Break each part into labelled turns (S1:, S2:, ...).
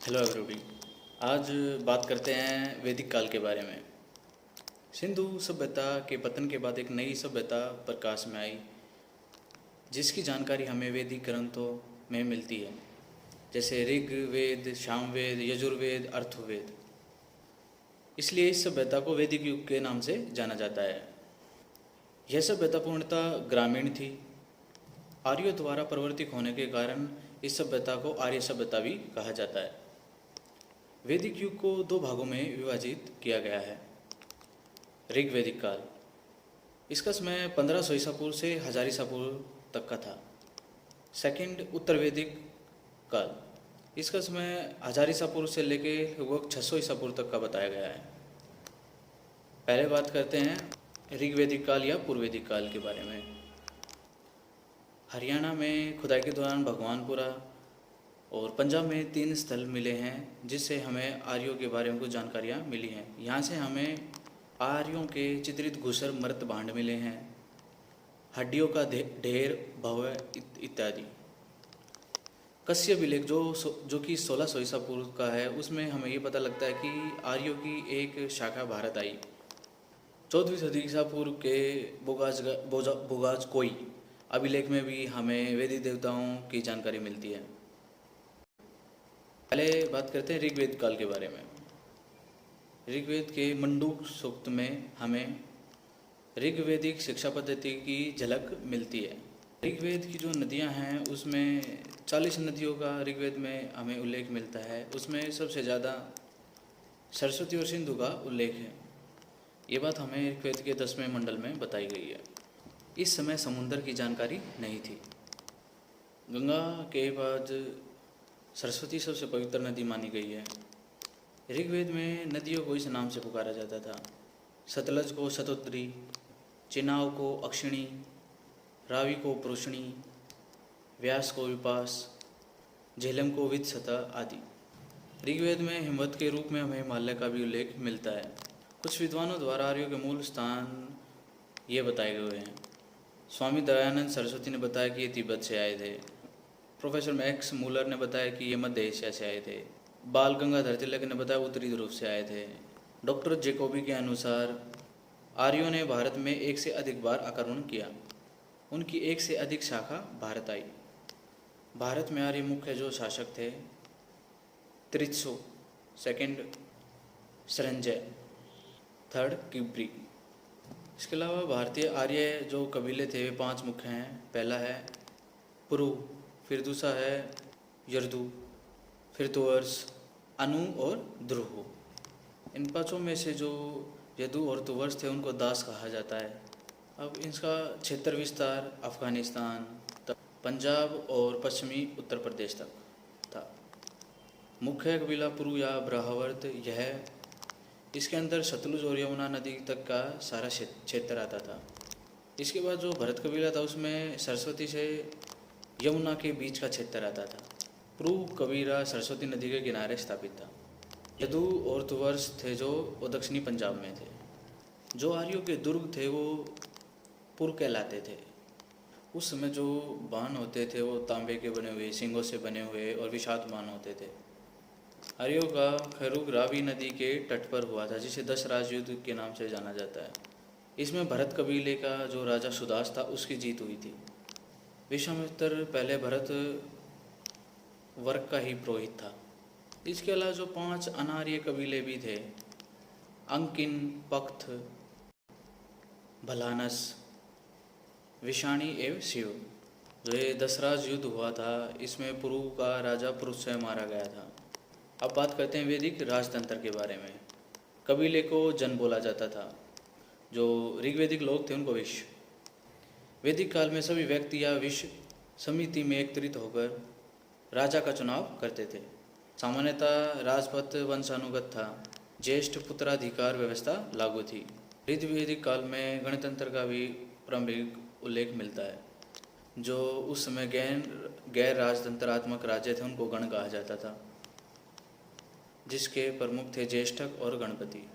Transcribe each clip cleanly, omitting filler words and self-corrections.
S1: Hello everybody. आज बात करते हैं वैदिक काल के बारे में। सिंधु सभ्यता के पतन के बाद एक नई सभ्यता प्रकाश में आई, जिसकी जानकारी हमें वैदिक ग्रंथों में मिलती है, जैसे ऋग वेद, सामवेद, यजुर्वेद, अर्थवेद। इसलिए इस सभ्यता को वैदिक युग के नाम से जाना जाता है। यह सभ्यता पूर्णतः ग्रामीण थी। आर्यों द्वारा प्रवर्तित होने के कारण इस सभ्यता को आर्य सभ्यता भी कहा जाता है। वैदिक युग को दो भागों में विभाजित किया गया है। ऋग्वैदिक काल, इसका समय 1500 ईसा पूर्व से 1000 ईसा पूर्व तक का था। सेकंड उत्तर वैदिक काल, इसका समय 1000 ईसा पूर्व से लेके लगभग 600 ईसा पूर्व तक का बताया गया है। पहले बात करते हैं ऋग्वैदिक काल या पूर्ववैदिक काल के बारे में। हरियाणा में खुदाई के दौरान भगवानपुरा और पंजाब में 3 स्थल मिले हैं, जिससे हमें आर्यों के बारे में कुछ जानकारियाँ मिली हैं। यहाँ से हमें आर्यों के चित्रित घुसर मृत भांड मिले हैं, हड्डियों का ढेर, भव्य इत्यादि। कश्यप विलेख जो कि 1600 ईसा पूर्व का है, उसमें हमें ये पता लगता है कि आर्यों की एक शाखा भारत आई। 14वीं सदी ईसा पूर्व के बोगाज कोई अभिलेख में भी हमें वैदिक देवताओं की जानकारी मिलती है। पहले बात करते हैं ऋग्वेद काल के बारे में। ऋग्वेद के मंडूक सूक्त में हमें ऋग्वेदिक शिक्षा पद्धति की झलक मिलती है। ऋग्वेद की जो नदियां हैं, उसमें 40 नदियों का ऋग्वेद में हमें उल्लेख मिलता है। उसमें सबसे ज़्यादा सरस्वती और सिंधु का उल्लेख है। ये बात हमें ऋग्वेद के 10वें मंडल में बताई गई है। इस समय समुद्र की जानकारी नहीं थी। गंगा के बाद सरस्वती सबसे पवित्र नदी मानी गई है। ऋग्वेद में नदियों को इस नाम से पुकारा जाता था। सतलज को शतोद्री, चिनाव को अक्षिणी, रावी को प्रोषणी, व्यास को विपास, झेलम को वित्सता आदि। ऋग्वेद में हिमवत के रूप में हमें हिमालय का भी उल्लेख मिलता है। कुछ विद्वानों द्वारा आर्यों के मूल स्थान ये बताए गए हैं। स्वामी दयानंद सरस्वती ने बताया कि ये तिब्बत से आए थे। प्रोफेसर मैक्स मूलर ने बताया कि ये मध्य एशिया से आए थे। बाल गंगाधर तिलक ने बताया उत्तरी ध्रुव से आए थे। डॉक्टर जेकोबी के अनुसार आर्यों ने भारत में 1 से अधिक बार आक्रमण किया। उनकी 1 से अधिक शाखा भारत आई। भारत में आर्य मुख्य जो शासक थे, त्रित्सु, सेकंड संजय, थर्ड किब्री। इसके अलावा भारतीय आर्य जो कबीले थे वे 5 मुख्य हैं। पहला है पुरु, फिर दूसरा है यर्दु, फिर तुवर्स, अनु और द्रुहु। इन 5 में से जो यदु और तुवर्स थे उनको दास कहा जाता है। अब इसका क्षेत्र विस्तार अफगानिस्तान तक, पंजाब और पश्चिमी उत्तर प्रदेश तक था। मुख्य कबीला पुरु या ब्रह्मावर्त यह, इसके अंदर सतलुज और यमुना नदी तक का सारा क्षेत्र आता था। इसके बाद जो भरत कबीला था उसमें सरस्वती से यमुना के बीच का क्षेत्र आता था। पुरु कबीला सरस्वती नदी के किनारे स्थापित था। यदु और तुवर्स थे जो वो दक्षिणी पंजाब में थे। जो आर्यों के दुर्ग थे वो पुर कहलाते थे। उस समय जो बाण होते थे वो तांबे के बने हुए, सिंगों से बने हुए और विषाद बाण होते थे। आर्यों का खरुग रावी नदी के तट पर हुआ था, जिसे 10 राज युद्ध के नाम से जाना जाता है। इसमें भरत कबीले का जो राजा सुदास था उसकी जीत हुई थी। विश्वामित्र पहले भरत वर्ग का ही पुरोहित था। इसके अलावा जो 5 अनार्य कबीले भी थे, अंकिन, पख्त, भलानस, विषाणी एवं शिव। जो ये 10 राज युद्ध हुआ था, इसमें पुरु का राजा पुरुष से मारा गया था। अब बात करते हैं वैदिक राजतंत्र के बारे में। कबीले को जन बोला जाता था। जो ऋग्वैदिक लोग थे उनको विश्व। वैदिक काल में सभी व्यक्ति या विश्व समिति में एकत्रित होकर राजा का चुनाव करते थे। सामान्यतः राजपथ वंशानुगत था। ज्येष्ठ पुत्राधिकार व्यवस्था लागू थी। ऋग्वैदिक काल में गणतंत्र का भी प्रारंभिक उल्लेख मिलता है। जो उस समय गैर राजतंत्रात्मक राज्य थे उनको गण कहा जाता था, जिसके प्रमुख थे ज्येष्ठक और गणपति।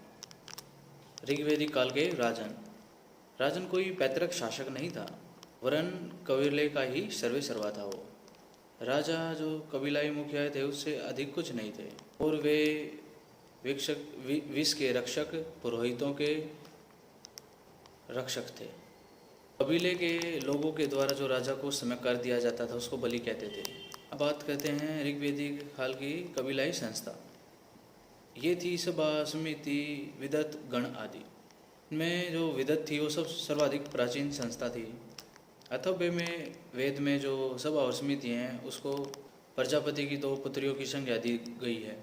S1: ऋग्वैदिक काल के राजन कोई पैतृक शासक नहीं था, वरन कबीले का ही सर्वे सर्वा था वो। राजा जो कबीलाई मुखिया थे उससे अधिक कुछ नहीं थे और वे विष के रक्षक, पुरोहितों के रक्षक थे। कबीले के लोगों के द्वारा जो राजा को उस समय कर दिया जाता था उसको बलि कहते थे। अब बात करते हैं ऋग्वेदिक काल की कबीलाई संस्था। ये थी सभा, समिति, विदत, गण आदि। में जो विदत थी वो सब सर्वाधिक प्राचीन संस्था थी। अथर्ववेद में वेद में जो सभा और समिति हैं उसको प्रजापति की 2 पुत्रियों की संज्ञा दी गई है।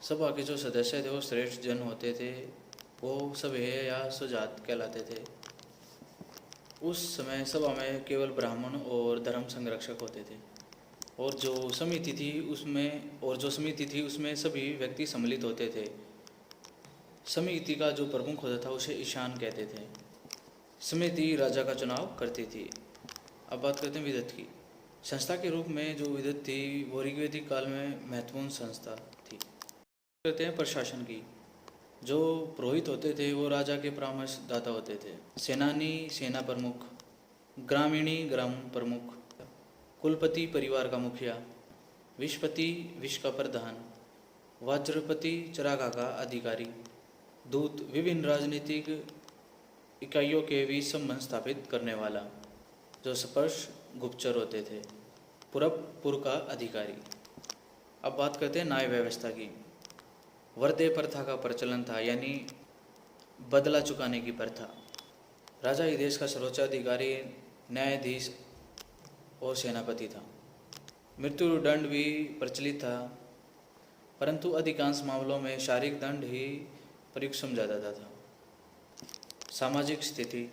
S1: सभा के जो सदस्य थे वो श्रेष्ठ जन होते थे, वो सभ्य या सुजात कहलाते थे। उस समय सभा में केवल ब्राह्मण और धर्म संरक्षक होते थे और जो समिति थी उसमें सभी व्यक्ति सम्मिलित होते थे। समिति का जो प्रमुख होता था उसे ईशान कहते थे। समिति राजा का चुनाव करती थी। अब बात करते हैं विदत की। संस्था के रूप में जो विदत थी वो ऋग्वेदिक काल में महत्वपूर्ण संस्था थी। कहते हैं प्रशासन की। जो पुरोहित होते थे वो राजा के परामर्शदाता होते थे। सेनानी सेना प्रमुख, ग्रामीणी ग्राम प्रमुख, कुलपति परिवार का मुखिया, विषपति विष का प्रधान, वज्रपति चरागा का अधिकारी, दूत विभिन्न राजनीतिक इकाइयों के बीच संबंध स्थापित करने वाला, जो स्पर्श गुप्तचर होते थे, पुरब का अधिकारी। अब बात करते हैं न्याय व्यवस्था की। वर्दे प्रथा का प्रचलन था, यानी बदला चुकाने की प्रथा। राजा ही देश का सर्वोच्च अधिकारी, न्यायाधीश और सेनापति था। मृत्यु दंड भी प्रचलित था, परंतु अधिकांश मामलों में शारीरिक दंड ही प्रयुक्त समझा जाता था। सामाजिक स्थिति।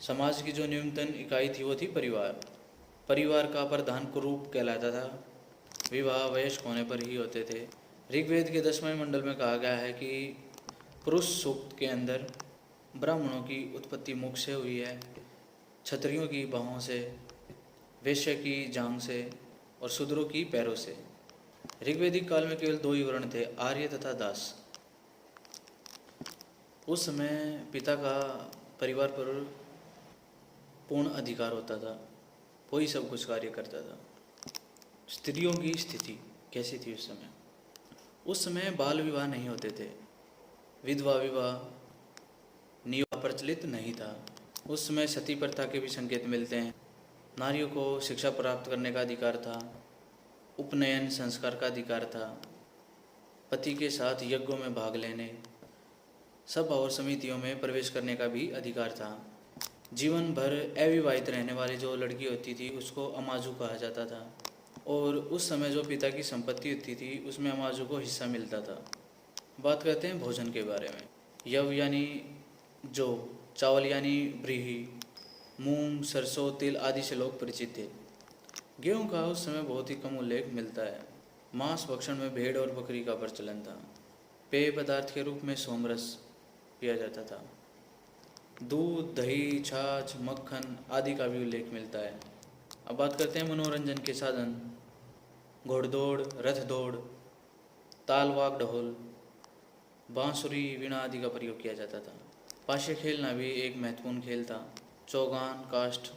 S1: समाज की जो न्यूनतम इकाई थी वो थी परिवार। परिवार का प्रधान कुरूप कहलाता था। विवाह वयस्क होने पर ही होते थे। ऋग्वेद के 10वें मंडल में कहा गया है कि पुरुष सूक्त के अंदर ब्राह्मणों की उत्पत्ति मुख से हुई है, क्षत्रियों की बाहों से, वैश्य की जांघ से और शूद्रों की पैरों से। ऋग्वेदिक काल में केवल 2 ही वर्ण थे, आर्य तथा दास। उस समय पिता का परिवार पर पूर्ण अधिकार होता था, वही सब कुछ कार्य करता था। स्त्रियों की स्थिति कैसी थी उस समय? उस समय बाल विवाह नहीं होते थे, विधवा विवाह नियम प्रचलित नहीं था। उस समय सती प्रथा के भी संकेत मिलते हैं। नारियों को शिक्षा प्राप्त करने का अधिकार था, उपनयन संस्कार का अधिकार था, पति के साथ यज्ञों में भाग लेने, सभा और समितियों में प्रवेश करने का भी अधिकार था। जीवन भर अविवाहित रहने वाली जो लड़की होती थी उसको अमाजू कहा जाता था और उस समय जो पिता की संपत्ति होती थी उसमें अमाजू को हिस्सा मिलता था। बात करते हैं भोजन के बारे में। यव यानी जौ, चावल यानी ब्रीही, मूंग, सरसों, तिल आदि से लोग परिचित थे। गेहूं का उस समय बहुत ही कम उल्लेख मिलता है। मांस भक्षण में भेड़ और बकरी का प्रचलन था। पेय पदार्थ के रूप में सोमरस पिया जाता था। दूध, दही, छाछ, मक्खन आदि का भी उल्लेख मिलता है। अब बात करते हैं मनोरंजन के साधन। घोड़दौड़, रथ दौड़, ताल, वाग, ढोल, बांसुरी, वीणा आदि का प्रयोग किया जाता था। पाशे खेलना भी एक महत्वपूर्ण खेल था। चौगान, काष्ठ।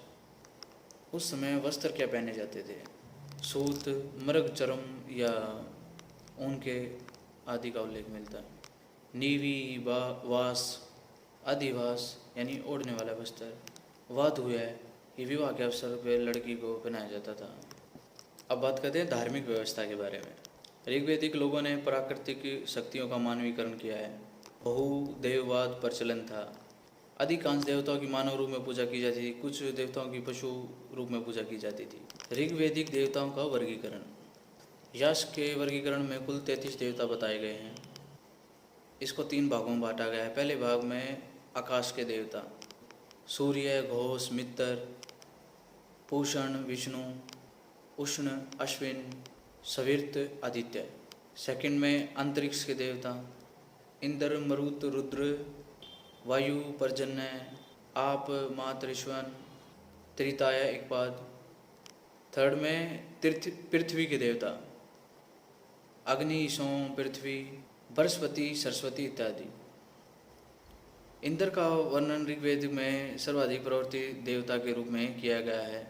S1: उस समय वस्त्र क्या पहने जाते थे? सूत, मृग चर्म या ऊन के आदि का उल्लेख मिलता है। नीवी, वास, आदिवास यानी ओढ़ने वाला वस्त्र। वाधु है, ये विवाह के अवसर पर लड़की को पहनाया जाता था। अब बात करते हैं धार्मिक व्यवस्था के बारे में। ऋग्वेदिक लोगों ने प्राकृतिक शक्तियों का मानवीकरण किया है। बहुदेववाद प्रचलन था। अधिकांश देवताओं की मानव रूप में पूजा की जाती थी, कुछ देवताओं की पशु रूप में पूजा की जाती थी। ऋग्वेदिक देवताओं का वर्गीकरण। यास्क के वर्गीकरण में कुल 33 देवता बताए गए हैं। इसको 3 भागों में बांटा गया है। पहले भाग में आकाश के देवता, सूर्य, घोष, मित्र, पूषण, विष्णु, उष्ण, अश्विन, सविर्त, आदित्य। सेकंड में अंतरिक्ष के देवता, इंद्र, मरुत, रुद्र, वायु, पर्जन्य, आप, मात, ऋष्वन, त्रिताय, एकपाद। थर्ड में पृथ्वी के देवता, अग्नि, सोम, पृथ्वी, बृहस्पति, सरस्वती इत्यादि। इंद्र का वर्णन ऋग्वेद में सर्वाधिक प्रवृत्ति देवता के रूप में किया गया है।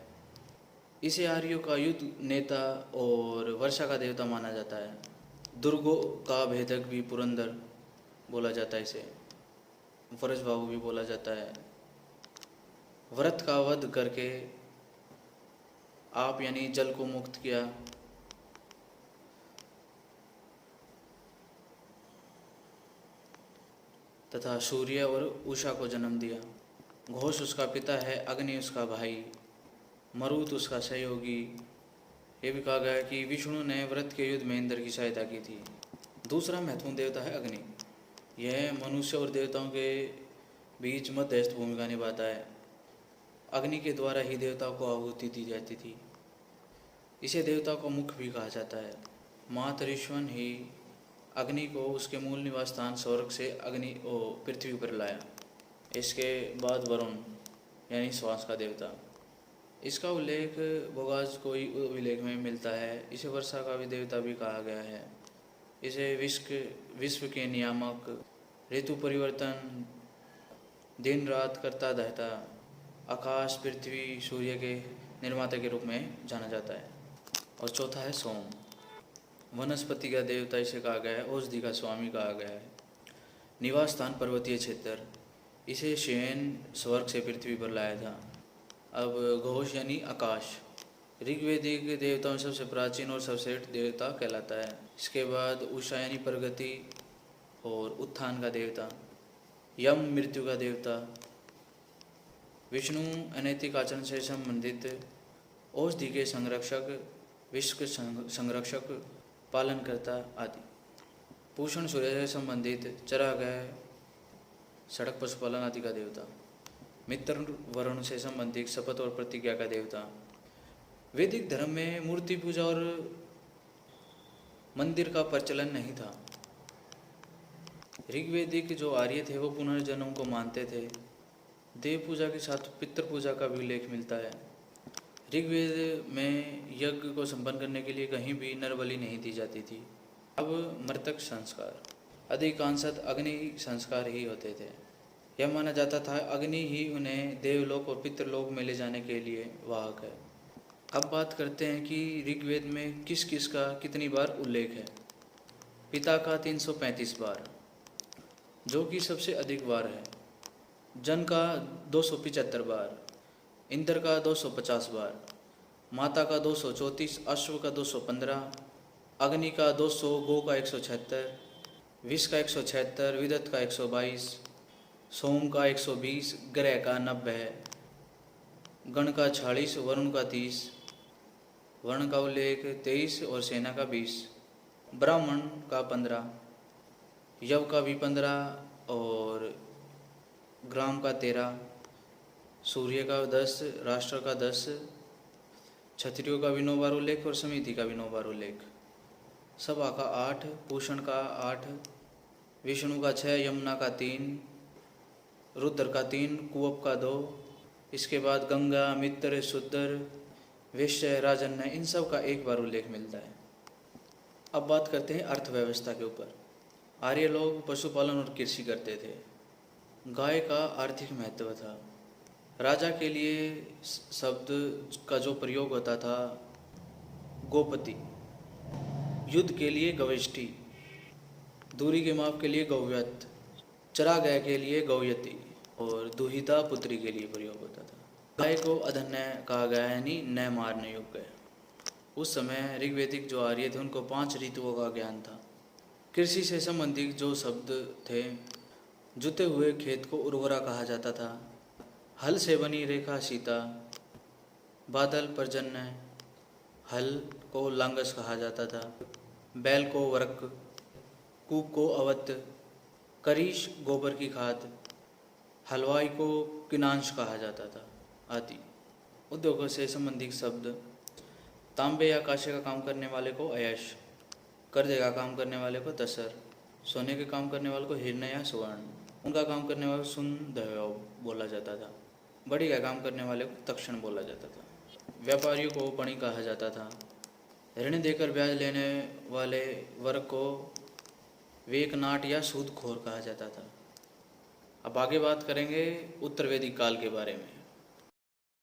S1: इसे आर्यों का युद्ध नेता और वर्षा का देवता माना जाता है। दुर्गों का भेदक भी पुरंदर बोला जाता है, इसे वरज बाहु भी बोला जाता है। व्रत का वध करके आप यानी जल को मुक्त किया। तथा सूर्य और उषा को जन्म दिया। घोष उसका पिता है, अग्नि उसका भाई, मरुत उसका सहयोगी। ये भी कहा गया है कि विष्णु ने व्रत के युद्ध में इंद्र की सहायता की थी। दूसरा महत्वपूर्ण देवता है अग्नि। यह मनुष्य और देवताओं के बीच मध्यस्थ भूमिका निभाता है। अग्नि के द्वारा ही देवताओं को आहुति दी जाती थी। इसे देवताओं का मुख भी कहा जाता है। मात ऋषवन ही अग्नि को उसके मूल निवास स्थान स्वर्ग से अग्नि पृथ्वी पर लाया। इसके बाद वरुण यानी श्वास का देवता, इसका उल्लेख भोगाज कोई अभिलेख में मिलता है। इसे वर्षा का भी देवता भी कहा गया है। इसे विश्व के नियामक, ऋतु परिवर्तन, दिन रात करता दहता, आकाश पृथ्वी सूर्य के निर्माता के रूप में जाना जाता है। और चौथा है सोम, वनस्पति का देवता इसे कहा गया है। औषधि का स्वामी कहा गया है। निवास स्थान पर्वतीय क्षेत्र, इसे शयन स्वर्ग से पृथ्वी पर लाया था। अब घोष यानी आकाश, ऋग्वेदिक देवताओं में सबसे प्राचीन और सर्वश्रेष्ठ देवता कहलाता है। इसके बाद उषा यानी प्रगति और उत्थान का देवता, यम मृत्यु का देवता, विष्णु अनैतिक आचरण से संबंधित, औषधि के संरक्षक, विश्व के संरक्षक, पालनकर्ता आदि। पूषण सूर्य से संबंधित, चरागाह, सड़क पशुपालन आदि का देवता। मित्र वरुण से संबंधित, शपथ और प्रतिज्ञा का देवता। वैदिक धर्म में मूर्ति पूजा और मंदिर का प्रचलन नहीं था। ऋग्वेदिक जो आर्य थे वो पुनर्जन्म को मानते थे। देव पूजा के साथ पितृ पूजा का भी उल्लेख मिलता है। ऋग्वेद में यज्ञ को संपन्न करने के लिए कहीं भी नर बलि नहीं दी जाती थी। अब मृतक संस्कार, अधिकांशत अग्नि संस्कार ही होते थे। यह माना जाता था अग्नि ही उन्हें देवलोक और पितृलोक में ले जाने के लिए वाहक है। अब बात करते हैं कि ऋग्वेद में किस किस का कितनी बार उल्लेख है। पिता का 335 बार, जो कि सबसे अधिक बार है। जन का 275 बार, इंद्र का 250 बार, माता का 234, अश्व का 215, अग्नि का 200, गो का 176, विष का 176, विदत का 122, सोम का 120, ग्रह का 90, गण का 46, वरुण का 30, वर्ण का उल्लेख 23 और सेना का 20, ब्राह्मण का 15, यव का भी 15 और ग्राम का 13, सूर्य का 10, राष्ट्र का 10, क्षत्रियों का भी 9 बार उल्लेख और समिति का भी 9 बार उल्लेख, सभा का 8, पूषण का 8, विष्णु का 6, यमुना का 3, रुद्र का 3, कुवप का 2, इसके बाद गंगा, मित्र, शुद्र, वैश्य, राजन्य, इन सब का 1 बार उल्लेख मिलता है। अब बात करते हैं अर्थव्यवस्था के ऊपर। आर्य लोग पशुपालन और कृषि करते थे। गाय का आर्थिक महत्व था। राजा के लिए शब्द का जो प्रयोग होता था गोपति, युद्ध के लिए गविष्ठी, दूरी के माप के लिए गौव्यत, चरागाह के लिए गौयती और दुहिता पुत्री के लिए प्रयोग होता था। गाय को अधन्य कहा गया यानी न मारने योग्य। उस समय ऋग्वेदिक जो आर्य थे उनको 5 ऋतुओं का ज्ञान था। कृषि से संबंधित जो शब्द थे, जुते हुए खेत को उर्वरा कहा जाता था। हल से बनी रेखा सीता, बादल पर्जन्य, हल को लांगस कहा जाता था, बैल को वर्क, कूप को अवत, करीश गोबर की खाद, हलवाई को किनांश कहा जाता था आदि। उद्योगों से संबंधित शब्द, तांबे या कांसे का काम करने वाले को अयश, कर्जे का काम करने वाले को तसर, सोने के काम करने वाले को हिरण्य या सुवर्ण, उनका काम करने वाले को सुंदव बोला जाता था, बड़ी का काम करने वाले को तक्षण बोला जाता था, व्यापारियों को पणी कहा जाता था, ऋण देकर ब्याज लेने वाले वर्ग को वेकनाट या सूदखोर कहा जाता था। अब आगे बात करेंगे उत्तर वैदिक काल के बारे में।